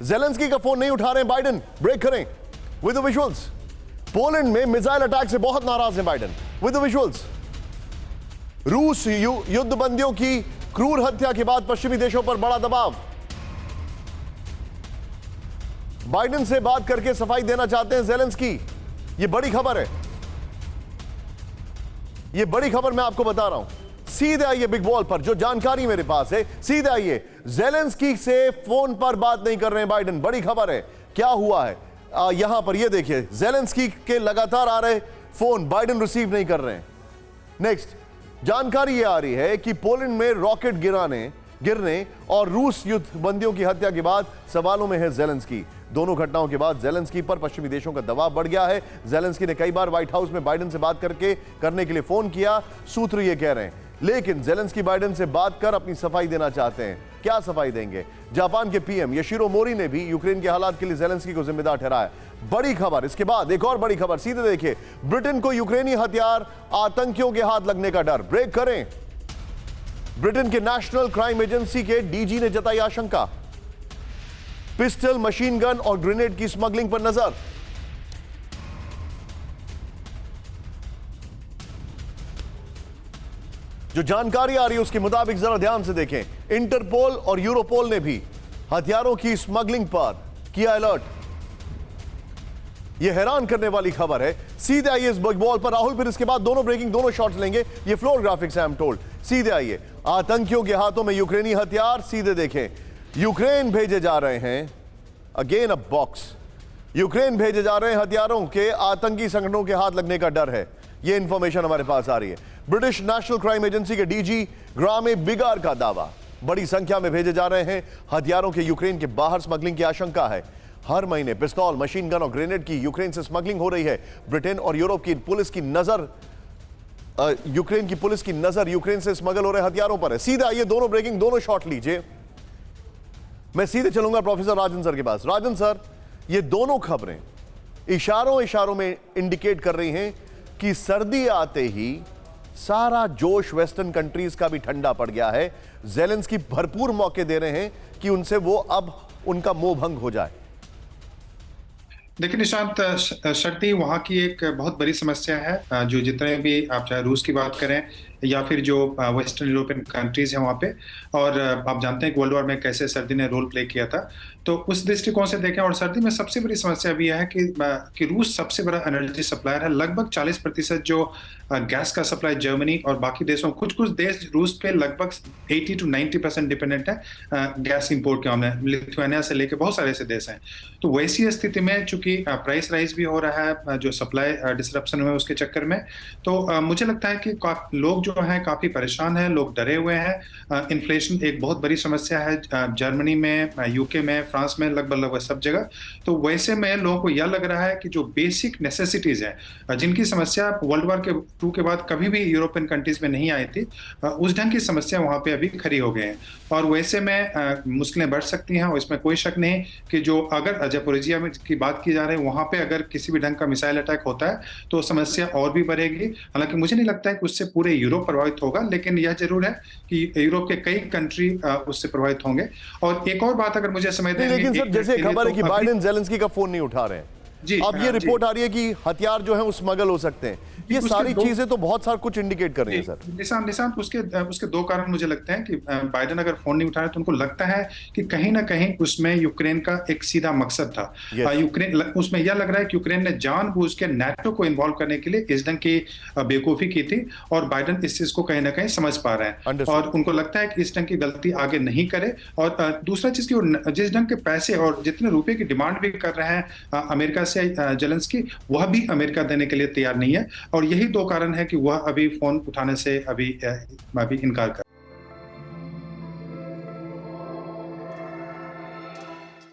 Zelensky का phone नहीं उठा रहे हैं बाइडेन, ब्रेक करें विद द विजुअल्स। पोलैंड में मिसाइल अटैक से बहुत नाराज हैं बाइडेन, विद द विजुअल्स। रूस युद्ध बंदियों की क्रूर हत्या के बाद पश्चिमी देशों पर बड़ा दबाव। बाइडेन से बात करके सफाई देना चाहते हैं जेलेंस्की। यह बड़ी खबर है, यह बड़ी खबर मैं आपको बता रहा हूं। सीधे आइए बिग बॉल पर, जो जानकारी मेरे पास है, सीधे आइए। जेलेंस्की से फोन पर बात नहीं कर रहे हैं बाइडेन, बड़ी खबर है। क्या हुआ है यहां पर, यह देखिए, जेलेंस्की के लगातार आ रहे फोन, बाइडेन रिसीव नहीं कर रहे हैं। नेक्स्ट जानकारी यह आ रही है कि पोलैंड में रॉकेट गिरने और रूस युद्ध बंदियों की हत्या के बाद सवालों में है जेलेंस्की। दोनों घटनाओं के बाद जेलेंस्की पर पश्चिमी देशों का दबाव बढ़ गया है। जेलेंस्की ने कई बार व्हाइट हाउस में बाइडेन से बात करने के लिए फोन किया, सूत्र ये कह रहे हैं। लेकिन जेलेंस्की बाइडेन से बात कर अपनी सफाई देना चाहते हैं। क्या सफाई देंगे? जापान के पीएम योशिरो मोरी ने भी यूक्रेन के हालात के लिए जेलेंस्की को जिम्मेदार ठहराया। बड़ी खबर, इसके बाद एक और बड़ी खबर, सीधे देखिए। ब्रिटेन को यूक्रेनी हथियार आतंकियों के हाथ लगने का डर, ब्रेक करें। ब्रिटेन के नेशनल क्राइम एजेंसी के डीजी ने जताई आशंका। पिस्टल, मशीन गन और ग्रेनेड की स्मगलिंग पर नजर। जो जानकारी आ रही है उसके मुताबिक जरा ध्यान से देखें। इंटरपोल और यूरोपोल ने भी हथियारों की स्मगलिंग पर किया अलर्ट। यह हैरान करने वाली खबर है। सीधे आइए इस बिग बॉल पर राहुल, फिर इसके बाद दोनों शॉट्स लेंगे। ये फ्लोर ग्राफिक्स है, आई एम टोल्ड। सीधे आइए। आतंकियों के हाथों में यूक्रेनी हथियार, सीधे देखें। यूक्रेन भेजे जा रहे हैं, अगेन अ बॉक्स। यूक्रेन भेजे जा रहे हैं हथियारों के आतंकी संगठनों के हाथ लगने का डर है। यह इंफॉर्मेशन हमारे पास आ रही है। ब्रिटिश नेशनल क्राइम एजेंसी के डीजी ग्रामे बिगार का दावा, बड़ी संख्या में भेजे जा रहे हैं हथियारों के यूक्रेन के बाहर स्मगलिंग की आशंका है। हर महीने पिस्तौल, मशीन गन और ग्रेनेड की यूक्रेन से स्मगलिंग हो रही है। ब्रिटेन और यूरोप की पुलिस की नजर यूक्रेन की पुलिस की नजर यूक्रेन से स्मगल हो रहे हथियारों पर है। सीधा आइए, दोनों शॉट लीजिए। मैं सीधे चलूंगा प्रोफेसर राजन सर के पास। राजन सर, ये दोनों खबरें इशारों में इंडिकेट कर रही हैं कि सर्दी आते ही सारा जोश वेस्टर्न कंट्रीज का भी ठंडा पड़ गया है। जेलेंस्की भरपूर मौके दे रहे हैं कि उनसे वो अब उनका मोह भंग हो जाए। देखिए निशांत, सर्दी वहाँ की एक बहुत बड़ी समस्या है। जो जितने भी आप चाहे रूस की बात करें या फिर जो वेस्टर्न यूरोपियन कंट्रीज हैं वहाँ पे, और आप जानते हैं कि वर्ल्ड वॉर में कैसे सर्दी ने रोल प्ले किया था, तो उस दृष्टिकोण से देखें। और सर्दी में सबसे बड़ी समस्या भी है कि रूस सबसे बड़ा एनर्जी सप्लायर है। लगभग 40% जो गैस का सप्लाई जर्मनी और बाकी देशों, कुछ देश रूस पे लगभग 80 to 90% डिपेंडेंट है गैस इंपोर्ट के मामले। लिथुआनिया से लेकर बहुत सारे ऐसे देश हैं। तो वैसी स्थिति में चूंकि प्राइस राइज भी हो रहा है, जो सप्लाई डिसरप्शन हुए उसके चक्कर में, तो मुझे लगता है कि लोग जो हैं काफी परेशान हैं, लोग डरे हुए हैं। इन्फ्लेशन एक बहुत बड़ी समस्या है जर्मनी में, यूके में, फ्रांस में, लगभग सब जगह। तो वैसे में लोगों को यह लग रहा है कि जो बेसिक नेसेसिटीज हैं, जिनकी समस्या वर्ल्ड वॉर II के बाद कभी भी यूरोपियन कंट्रीज में नहीं आई थी, उस ढंग की समस्या वहां पे अभी खड़ी हो गए हैं। और वैसे में मुश्किलें बढ़ सकती हैं, और इसमें कोई शक नहीं कि जो अगर ज़पोरिजिया में की बात की जा रही है, वहां पे अगर किसी भी ढंग का मिसाइल अटैक होता है तो समस्या और भी बढ़ेगी। हालांकि मुझे नहीं लगता है कि उससे पूरे यूरोप प्रभावित होगा, लेकिन यह जरूर है कि यूरोप के कई कंट्री उससे प्रभावित होंगे। और एक और बात अगर मुझे समय दें, लेकिन सर जैसे खबर है कि बाइडेन जेलेंस्की का फोन नहीं उठा रहे हैं, अब ये रिपोर्ट आ रही है कि हथियार जो है वो स्मगल हो सकते हैं। ये सारी चीजें तो बहुत सारा कुछ इंडिकेट कर रही है सर। निशांत, उसके दो कारण मुझे लगते हैं कि बाइडेन अगर फोन नहीं उठा रहे तो उनको लगता है कि कहीं ना कहीं उसमें यूक्रेन का एक सीधा मकसद था। यूक्रेन, उसमें यह लग रहा है कि यूक्रेन ने जानबूझ के नाटो को इन्वॉल्व करने के लिए इस ढंग की बेवकूफी की थी, और बाइडेन इस चीज को कहीं ना कहीं समझ पा रहे हैं, और उनको लगता है कि इस ढंग की गलती आगे नहीं करे। और दूसरा चीज की, जिस ढंग के पैसे और जितने रुपए की डिमांड भी कर रहे हैं अमेरिका से जेलेंस्की, वह भी अमेरिका देने के लिए तैयार नहीं है। और यही दो कारण है कि वह अभी फोन उठाने से अभी इनकार कर